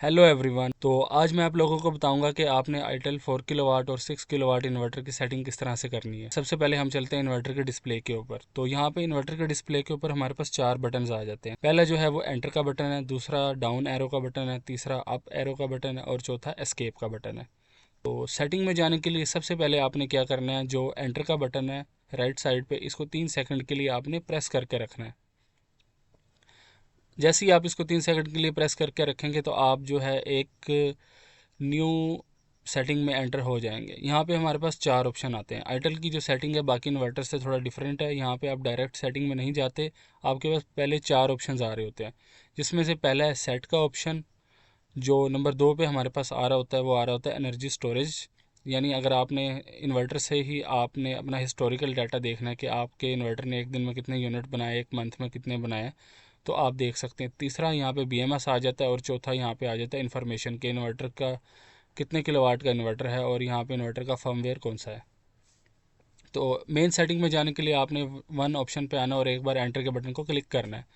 Hello everyone. तो आज मैं आप लोगों को बताऊंगा कि आपने आईटेल 4 किलोवाट और 6 किलोवाट इन्वर्टर की सेटिंग किस तरह से करनी है। सबसे पहले हम चलते हैं इन्वर्टर के डिस्प्ले के ऊपर। तो यहाँ पे इन्वर्टर के डिस्प्ले के ऊपर हमारे पास चार बटन्स आ जाते हैं। पहला जो है वो एंटर का बटन है, दूसरा डाउन एरो का बटन है, तीसरा अप एरो का बटन है और चौथा एस्केप का बटन है। तो सेटिंग में जाने के लिए सबसे पहले आपने क्या करना है, जो एंटर का बटन है राइट साइड पे, इसको 3 सेकंड के लिए आपने प्रेस करके रखना है। जैसे ही आप इसको 3 सेकंड के लिए प्रेस करके रखेंगे तो आप जो है एक न्यू सेटिंग में एंटर हो जाएंगे। यहाँ पे हमारे पास चार ऑप्शन आते हैं। आईटेल की जो सेटिंग है बाकी इन्वर्टर से थोड़ा डिफरेंट है। यहाँ पे आप डायरेक्ट सेटिंग में नहीं जाते, आपके पास पहले चार ऑप्शन आ रहे होते हैं, जिसमें से पहला है सेट का ऑप्शन। जो नंबर 2 पे हमारे पास आ रहा होता है वो आ रहा होता है एनर्जी स्टोरेज। यानी अगर आपने इन्वर्टर से ही आपने अपना हिस्टोरिकल डाटा देखना है कि आपके इन्वर्टर ने एक दिन में कितने यूनिट बनाए, एक मंथ में कितने बनाए, तो आप देख सकते हैं। तीसरा यहाँ पे बीएमएस आ जाता है और चौथा यहाँ पे आ जाता है इन्फॉर्मेशन के इन्वर्टर का कितने किलोवाट का इन्वर्टर है और यहाँ पे इन्वर्टर का फर्मवेयर कौन सा है। तो मेन सेटिंग में जाने के लिए आपने वन ऑप्शन पे आना और एक बार एंटर के बटन को क्लिक करना है।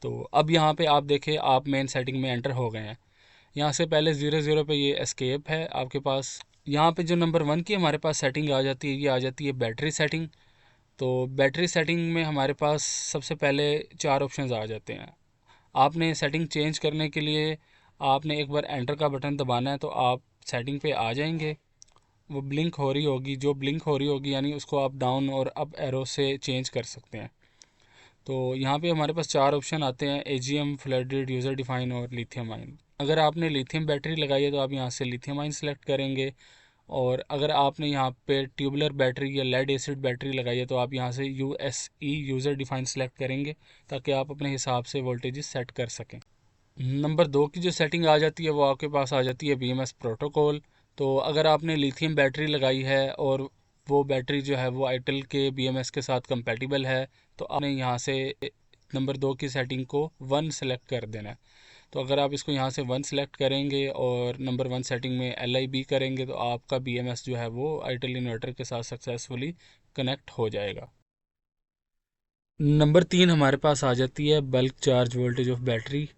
तो अब यहाँ पे आप देखें आप मेन सेटिंग में एंटर हो गए हैं। यहाँ से पहले 00 पे ये एस्केप है आपके पास। यहाँ पे जो नंबर 1 की हमारे पास सेटिंग आ जाती है, ये आ जाती है बैटरी सेटिंग। तो बैटरी सेटिंग में हमारे पास सबसे पहले चार ऑप्शंस आ जाते हैं। आपने सेटिंग चेंज करने के लिए आपने एक बार एंटर का बटन दबाना है, तो आप सेटिंग पे आ जाएंगे। वो ब्लिंक हो रही होगी, जो ब्लिंक हो रही होगी यानी उसको आप डाउन और अप एरो से चेंज कर सकते हैं। तो यहाँ पे हमारे पास चार ऑप्शन आते हैं, एजीएम, फ्लडेड, यूज़र डिफाइन और लिथियम आयन। अगर आपने लिथियम बैटरी लगाई है तो आप यहाँ से लिथियम आयन सेलेक्ट करेंगे, और अगर आपने यहाँ पे ट्यूबुलर बैटरी या लेड एसिड बैटरी लगाई है तो आप यहाँ से यूएसई, यूज़र डिफाइन सेलेक्ट करेंगे, ताकि आप अपने हिसाब से वोल्टेज सेट कर सकें। नंबर 2 की जो सेटिंग आ जाती है वो आपके पास आ जाती है बीएमएस प्रोटोकॉल। तो अगर आपने लिथियम बैटरी लगाई है और वो बैटरी जो है वो आईटेल के बीएमएस के साथ कंपैटिबल है, तो आपने यहाँ से नंबर 2 की सेटिंग को 1 सेलेक्ट कर देना है। तो अगर आप इसको यहाँ से 1 सेलेक्ट करेंगे और नंबर 1 सेटिंग में LIB करेंगे तो आपका बीएमएस जो है वो आईटेल इन्वर्टर के साथ सक्सेसफुली कनेक्ट हो जाएगा। नंबर 3 हमारे पास आ जाती है bulk charge voltage of battery,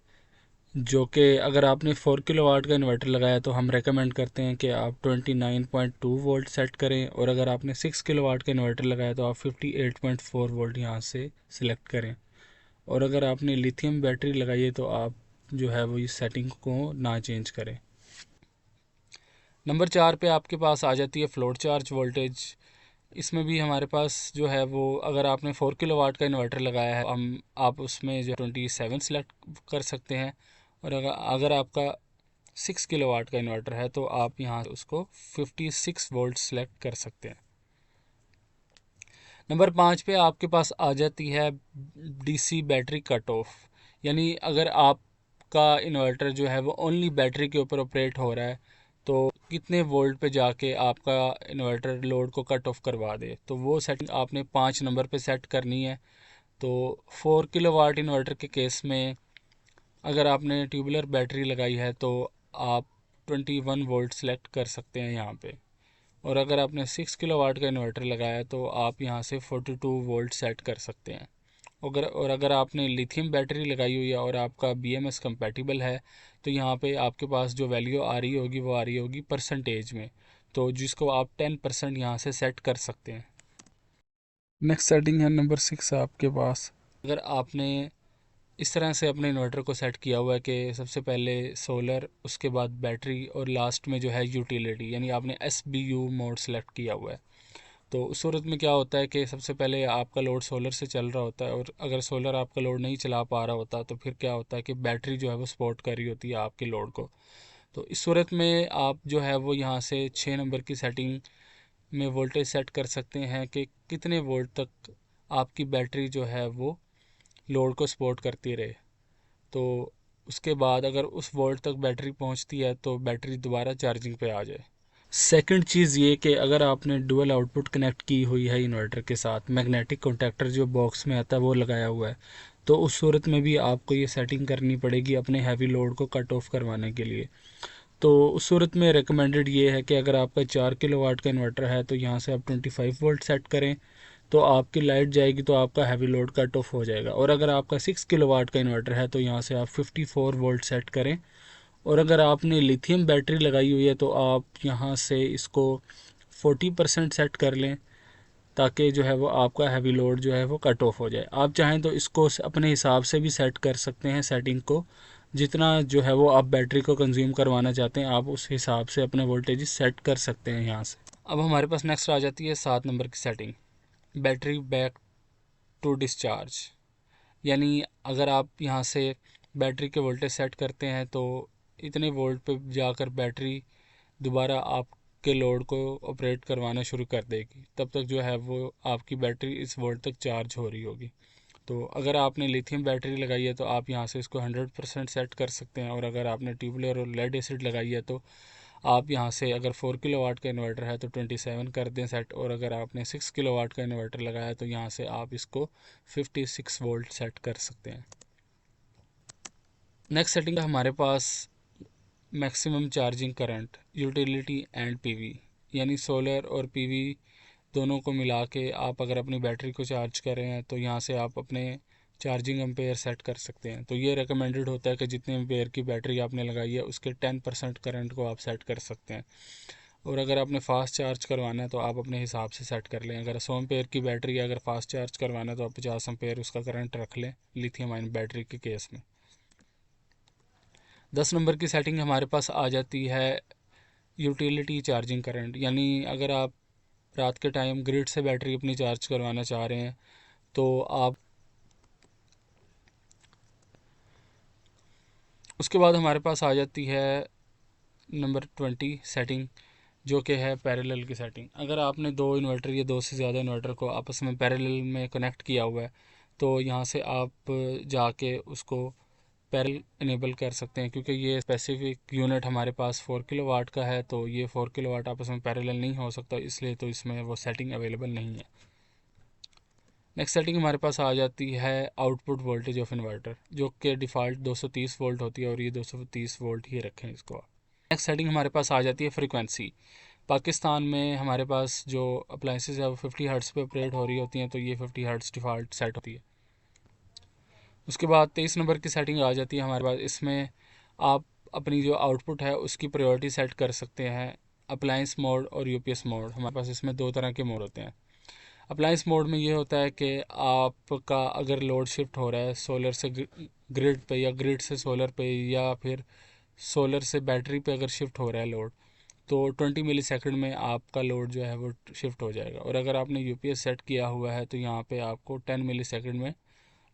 जो कि अगर आपने 4 किलोवाट का इन्वर्टर लगाया तो हम रेकमेंड करते हैं कि आप 29.2 वोल्ट सेट करें, और अगर आपने 6 किलोवाट का इन्वर्टर लगाया तो आप 58.4 वोल्ट यहाँ से सिलेक्ट करें। और अगर आपने लिथियम बैटरी लगाई है तो आप जो है वो इस सेटिंग को ना चेंज करें। नंबर 4 पे आपके पास आ जाती है फ्लोट चार्ज वोल्टेज। इसमें भी हमारे पास जो है वो, अगर आपने 4 किलोवाट का इन्वर्टर लगाया है हम आप उसमें जो 27 सेलेक्ट कर सकते हैं, और अगर आपका 6 किलोवाट का इन्वर्टर है तो आप यहाँ उसको 56 वोल्ट सेलेक्ट कर सकते हैं। नंबर 5 पे आपके पास आ जाती है डीसी बैटरी कट ऑफ। यानी अगर आपका इन्वर्टर जो है वो ओनली बैटरी के ऊपर ऑपरेट हो रहा है तो कितने वोल्ट पे जाके आपका इन्वर्टर लोड को कट ऑफ करवा दे, तो वो सेटिंग आपने 5 नंबर पे सेट करनी है। तो 4 किलोवाट इन्वर्टर के केस में अगर आपने ट्यूबुलर बैटरी लगाई है तो आप 21 वोल्ट सेलेक्ट कर सकते हैं यहाँ पे, और अगर आपने 6 किलोवाट का इन्वर्टर लगाया है तो आप यहाँ से 42 वोल्ट सेट कर सकते हैं। अगर आपने लिथियम बैटरी लगाई हुई है और आपका BMS कंपैटिबल है तो यहाँ पे आपके पास जो वैल्यू आ रही होगी वो आ रही होगी परसेंटेज में, तो जिसको आप 10% यहाँ से सेट कर सकते हैं। नेक्स्ट सेटिंग है नंबर 6 आपके पास। अगर आपने इस तरह से अपने इन्वर्टर को सेट किया हुआ है कि सबसे पहले सोलर, उसके बाद बैटरी और लास्ट में जो है यूटिलिटी, यानी आपने SBU मोड सेलेक्ट किया हुआ है, तो उस सूरत में क्या होता है कि सबसे पहले आपका लोड सोलर से चल रहा होता है, और अगर सोलर आपका लोड नहीं चला पा रहा होता तो फिर क्या होता है कि बैटरी जो है वो सपोर्ट कर रही होती है आपके लोड को। तो इस सूरत में आप जो है वो यहाँ से 6 नंबर की सेटिंग में वोल्टेज सेट कर सकते हैं कि कितने वोल्ट तक आपकी बैटरी जो है वो लोड को सपोर्ट करती रहे। तो उसके बाद अगर उस वोल्ट तक बैटरी पहुंचती है तो बैटरी दोबारा चार्जिंग पे आ जाए। सेकंड चीज़ ये कि अगर आपने डुअल आउटपुट कनेक्ट की हुई है इन्वर्टर के साथ, मैग्नेटिक कॉन्टैक्टर जो बॉक्स में आता है वो लगाया हुआ है, तो उस सूरत में भी आपको ये सेटिंग करनी पड़ेगी अपने हैवी लोड को कट ऑफ करवाने के लिए। तो उस सूरत में रिकमेंडेड ये है कि अगर आपका 4 किलोवाट का इन्वर्टर है तो यहाँ से आप 25 वोल्ट सेट करें, तो आपकी लाइट जाएगी तो आपका हैवी लोड कट ऑफ हो जाएगा। और अगर आपका 6 किलोवाट का इन्वर्टर है तो यहाँ से आप 54 वोल्ट सेट करें, और अगर आपने लिथियम बैटरी लगाई हुई है तो आप यहाँ से इसको 40% सेट कर लें, ताकि जो है वो आपका हैवी लोड जो है वो कट ऑफ हो जाए। आप चाहें तो इसको अपने हिसाब से भी सेट कर सकते हैं, सेटिंग को जितना जो है वो आप बैटरी को कंज्यूम करवाना चाहते हैं आप उस हिसाब से अपने वोल्टेज सेट कर सकते हैं यहाँ से। अब हमारे पास नेक्स्ट आ जाती है 7 नंबर की setting, battery back to discharge. यानी अगर आप यहाँ से बैटरी के वोल्टेज सेट करते हैं तो इतने वोल्ट पे जाकर बैटरी दोबारा आपके लोड को ऑपरेट करवाना शुरू कर देगी, तब तक जो है वो आपकी बैटरी इस वोल्ट तक चार्ज हो रही होगी। तो अगर आपने लिथियम बैटरी लगाई है तो आप यहाँ से इसको 100% सेट कर सकते हैं, और अगर आपने ट्यूबुलर और लेड एसिड लगाई है तो आप यहाँ से अगर 4 किलोवाट का इन्वर्टर है तो 27 कर दें सेट, और अगर आपने 6 किलोवाट का इन्वर्टर लगाया तो यहाँ से आप इसको 56 वोल्ट सेट कर सकते हैं। नेक्स्ट सेटिंग है हमारे पास maximum charging current, utility and PV. यानी सोलर और पीवी दोनों को मिला के आप अगर अपनी बैटरी को चार्ज कर रहे हैं तो यहाँ से आप अपने चार्जिंग एम्पेयर सेट कर सकते हैं। तो ये रिकमेंडेड होता है कि जितने एम्पेयर की बैटरी आपने लगाई है उसके 10% करंट को आप सेट कर सकते हैं। और अगर आपने फ़ास्ट चार्ज करवाना है तो आप अपने हिसाब से सेट कर लें। अगर 100 एम्पेयर की बैटरी है, अगर फ़ास्ट चार्ज करवाना है तो आप 50 एम्पेयर उसका करंट रख लें लिथियम आयन बैटरी के केस में। 10 नंबर की सेटिंग हमारे पास आ जाती है यूटिलिटी चार्जिंग करंट। यानी अगर आप रात के टाइम ग्रिड से बैटरी अपनी चार्ज करवाना चाह रहे हैं तो आप उसके बाद हमारे पास आ जाती है नंबर 20 सेटिंग, जो कि है पैरेलल की सेटिंग। अगर आपने दो इन्वर्टर या दो से ज़्यादा इन्वर्टर को आपस में पैरेलल में कनेक्ट किया हुआ है तो यहाँ से आप जाके उसको पैरेलल इनेबल कर सकते हैं, क्योंकि ये स्पेसिफिक यूनिट हमारे पास 4 किलोवाट का है तो ये 4 किलोवाट आपस में पैरेलल नहीं हो सकता, इसलिए तो इसमें वो सेटिंग अवेलेबल नहीं है। नेक्स्ट सेटिंग हमारे पास आ जाती है आउटपुट वोल्टेज ऑफ इन्वर्टर, जो कि डिफ़ॉल्ट 230 वोल्ट होती है और ये 230 वोल्ट ही रखें इसको। नेक्स्ट सेटिंग हमारे पास आ जाती है फ्रीक्वेंसी। पाकिस्तान में हमारे पास जो अप्लाइंसेस है वो 50 हर्ट्स पे ऑपरेट हो रही होती हैं, तो ये 50 हर्ट्स डिफ़ॉल्ट सेट होती है। उसके बाद 23 नंबर की सेटिंग आ जाती है हमारे पास। इसमें आप अपनी जो आउटपुट है उसकी प्रायोरिटी सेट कर सकते हैं, अप्लाइंस मोड और यूपीएस मोड। हमारे पास इसमें दो तरह के मोड होते हैं। अप्लाइंस मोड में ये होता है कि आपका अगर लोड शिफ्ट हो रहा है सोलर से ग्रिड पे या ग्रिड से सोलर पे या फिर सोलर से बैटरी पे अगर शिफ्ट हो रहा है लोड, तो 20 मिली सेकेंड में आपका लोड जो है वो शिफ्ट हो जाएगा। और अगर आपने यूपीएस सेट किया हुआ है तो यहाँ पे आपको 10 मिली सेकेंड में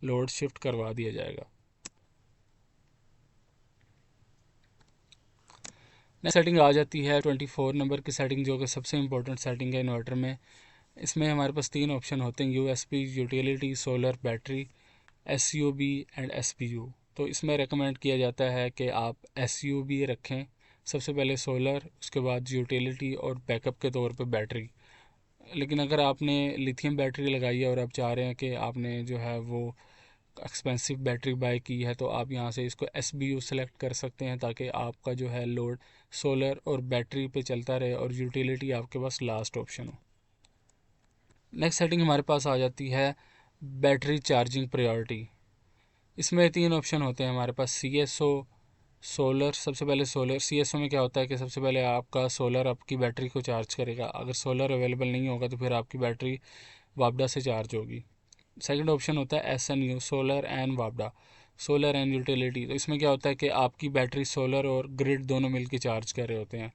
लोड शिफ्ट करवा दिया जाएगा। नेक्स्ट सेटिंग आ जाती है 24 नंबर की सेटिंग, जो कि सबसे इंपॉर्टेंट सेटिंग है इन्वर्टर में। इसमें हमारे पास तीन ऑप्शन होते हैं, USP, utility, solar, battery, SUB and SPU. तो इसमें रेकमेंड किया जाता है कि आप एसयूबी रखें सबसे पहले, सोलर, उसके बाद यूटिलिटी और बैकअप के तौर पे बैटरी। लेकिन अगर आपने लिथियम बैटरी लगाई है और आप चाह रहे हैं कि आपने जो है वो एक्सपेंसिव बैटरी बाय की है तो आप यहाँ से इसको एसबीयू सेलेक्ट कर सकते हैं, ताकि आपका जो है लोड सोलर और बैटरी पे चलता रहे और यूटिलिटी आपके पास लास्ट ऑप्शन हो। नेक्स्ट सेटिंग हमारे पास आ जाती है बैटरी चार्जिंग प्रायोरिटी। इसमें तीन ऑप्शन होते हैं हमारे पास, सीएसओ, सोलर। सबसे पहले सोलर, सीएसओ में क्या होता है कि सबसे पहले आपका सोलर आपकी बैटरी को चार्ज करेगा। अगर सोलर अवेलेबल नहीं होगा तो फिर आपकी बैटरी वापडा से चार्ज होगी। सेकंड ऑप्शन होता है एसएनयू, सोलर एंड वापडा, सोलर एंड यूटिलिटी। तो इसमें क्या होता है कि आपकी बैटरी सोलर और ग्रिड दोनों मिलकर चार्ज कर रहे होते हैं।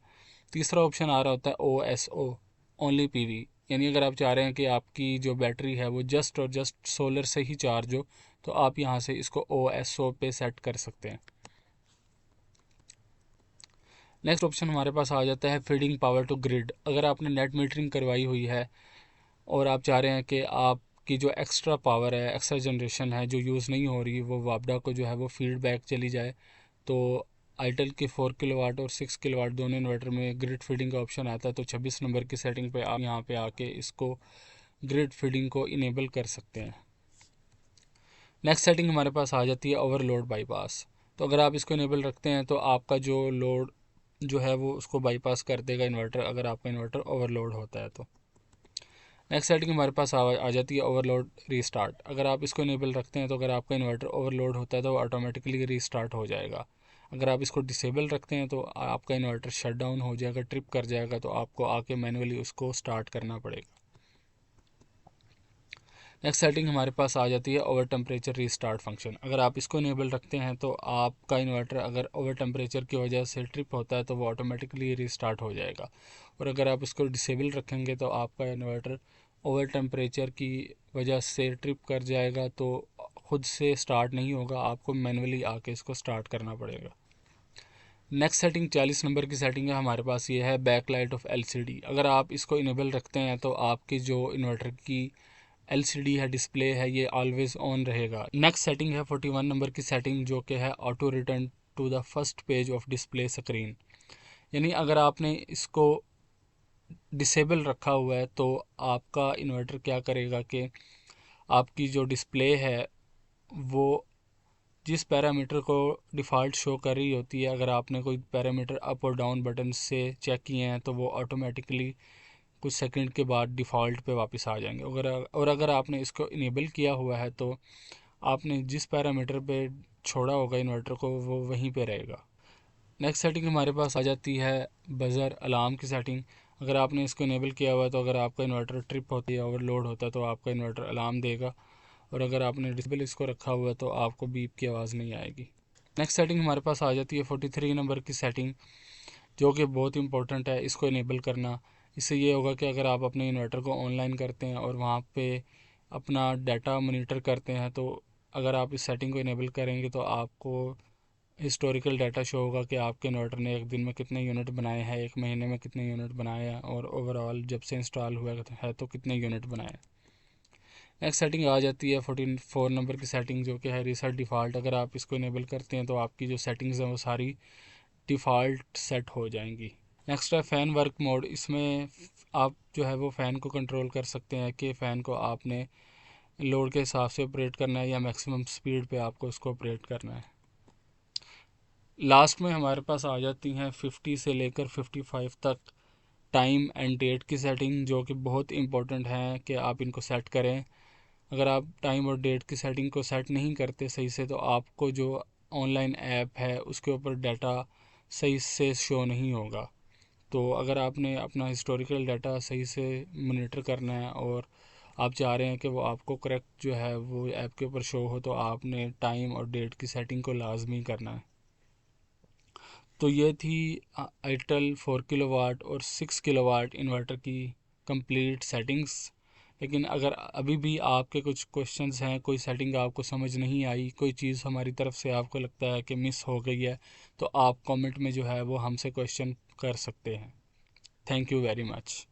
तीसरा ऑप्शन आ रहा होता है ओएसओ, ओनली पीवी। यानी अगर आप चाह रहे हैं कि आपकी जो बैटरी है वो जस्ट और जस्ट सोलर से ही चार्ज हो तो आप यहाँ से इसको ओएसओ पे सेट कर सकते हैं। नेक्स्ट ऑप्शन हमारे पास आ जाता है फीडिंग पावर टू ग्रिड। अगर आपने नेट मीटरिंग करवाई हुई है और आप चाह रहे हैं कि आपकी जो एक्स्ट्रा पावर है, एक्स्ट्रा जनरेशन है जो यूज़ नहीं हो रही, वो वापडा को जो है वो फीडबैक चली जाए, तो आइटल के 4 किलोवाट और 6 किलोवाट दोनों इन्वर्टर में ग्रिड फीडिंग का ऑप्शन आता है। तो 26 नंबर की सेटिंग पे आप यहाँ पे आके इसको ग्रिड फीडिंग को इनेबल कर सकते हैं। नेक्स्ट सेटिंग हमारे पास आ जाती है ओवरलोड बाईपास। तो अगर आप इसको इनेबल रखते हैं तो आपका जो लोड जो है वो उसको बाईपास कर देगा इन्वर्टर, अगर आपका इन्वर्टर ओवरलोड होता है तो। नेक्स्ट सेटिंग हमारे पास आ जाती है ओवरलोड रीस्टार्ट। अगर आप इसको इनेबल रखते हैं तो अगर आपका इन्वर्टर ओवरलोड होता है तो वो ऑटोमेटिकली रीस्टार्ट हो जाएगा। अगर आप इसको डिसेबल रखते हैं तो आपका इन्वर्टर शट डाउन हो जाएगा, ट्रिप कर जाएगा, तो आपको आके मैनुअली उसको स्टार्ट करना पड़ेगा। नेक्स्ट सेटिंग हमारे पास आ जाती है ओवर टेम्परेचर रीस्टार्ट फंक्शन। अगर आप इसको इनेबल रखते हैं तो आपका इन्वर्टर अगर ओवर टेम्परेचर की वजह से ट्रिप होता है तो वो ऑटोमेटिकली रीस्टार्ट हो जाएगा। और अगर आप इसको डिसेबल रखेंगे तो आपका इन्वर्टर ओवर टेम्परेचर की वजह से ट्रिप कर जाएगा, तो खुद से स्टार्ट नहीं होगा, आपको मैनुअली आके इसको स्टार्ट करना पड़ेगा। नेक्स्ट सेटिंग 40 नंबर की सेटिंग है हमारे पास, ये है बैक लाइट ऑफ एलसीडी। अगर आप इसको इनेबल रखते हैं तो आपकी जो इन्वर्टर की एलसीडी है, डिस्प्ले है, ये ऑलवेज ऑन रहेगा। नेक्स्ट सेटिंग है 41 नंबर की सेटिंग, जो कि है auto return to the first page of display screen. यानी अगर आपने इसको डिसेबल रखा हुआ है तो आपका इन्वर्टर क्या करेगा कि आपकी जो डिस्प्ले है वो जिस पैरामीटर को डिफ़ॉल्ट शो कर रही होती है, अगर आपने कोई पैरामीटर अप और डाउन बटन से चेक किए हैं तो वो ऑटोमेटिकली कुछ सेकंड के बाद डिफ़ॉल्ट पे वापस आ जाएंगे। अगर आपने इसको इनेबल किया हुआ है तो आपने जिस पैरामीटर पे छोड़ा होगा इन्वर्टर को वो वहीं पे रहेगा। नेक्स्ट सेटिंग हमारे पास आ जाती है बज़र अलार्म की सेटिंग। अगर आपने इसको इनेबल किया हुआ है तो अगर आपका इन्वर्टर ट्रिप होती है, ओवरलोड होता है, तो आपका इन्वर्टर अलार्म देगा। और अगर आपने डिसेबल इसको रखा हुआ है तो आपको बीप की आवाज़ नहीं आएगी। नेक्स्ट सेटिंग हमारे पास आ जाती है 43 नंबर की सेटिंग, जो कि बहुत इंपॉर्टेंट है इसको इनेबल करना। इससे ये होगा कि अगर आप अपने इन्वर्टर को ऑनलाइन करते हैं और वहाँ पे अपना डाटा मॉनिटर करते हैं, तो अगर आप इस सेटिंग को इनेबल करेंगे तो आपको हिस्टोरिकल डाटा शो होगा कि आपके इन्वर्टर ने एक दिन में कितने यूनिट बनाए हैं, एक महीने में कितने यूनिट बनाए हैं, और ओवरऑल जब से इंस्टॉल हुआ है तो कितने यूनिट बनाए हैं। नेक्स्ट सेटिंग आ जाती है 44 नंबर की सेटिंग, जो कि है रीसेट डिफ़ॉल्ट। अगर आप इसको इनेबल करते हैं तो आपकी जो सेटिंग्स हैं वो सारी डिफ़ॉल्ट सेट हो जाएंगी। नेक्स्ट है फ़ैन वर्क मोड। इसमें आप जो है वो फ़ैन को कंट्रोल कर सकते हैं कि फ़ैन को आपने लोड के हिसाब से ऑपरेट करना है या मैक्सिमम स्पीड पे आपको इसको ऑपरेट करना है। लास्ट में हमारे पास आ जाती हैं 50 से लेकर 55 तक टाइम एंड डेट की सेटिंग, जो कि बहुत इंपॉर्टेंट है कि आप इनको सेट करें। अगर आप टाइम और डेट की सेटिंग को सेट नहीं करते सही से तो आपको जो ऑनलाइन ऐप है उसके ऊपर डाटा सही से शो नहीं होगा। तो अगर आपने अपना हिस्टोरिकल डाटा सही से मॉनिटर करना है और आप चाह रहे हैं कि वो आपको करेक्ट जो है वो ऐप के ऊपर शो हो, तो आपने टाइम और डेट की सेटिंग को लाजमी करना है। तो ये थी आईटेल 4 किलोवाट और 6 किलोवाट इन्वर्टर की कंप्लीट सेटिंग्स। लेकिन अगर अभी भी आपके कुछ क्वेश्चंस हैं, कोई सेटिंग आपको समझ नहीं आई, कोई चीज़ हमारी तरफ से आपको लगता है कि मिस हो गई है, तो आप कमेंट में जो है वो हमसे क्वेश्चन कर सकते हैं। Thank you very much.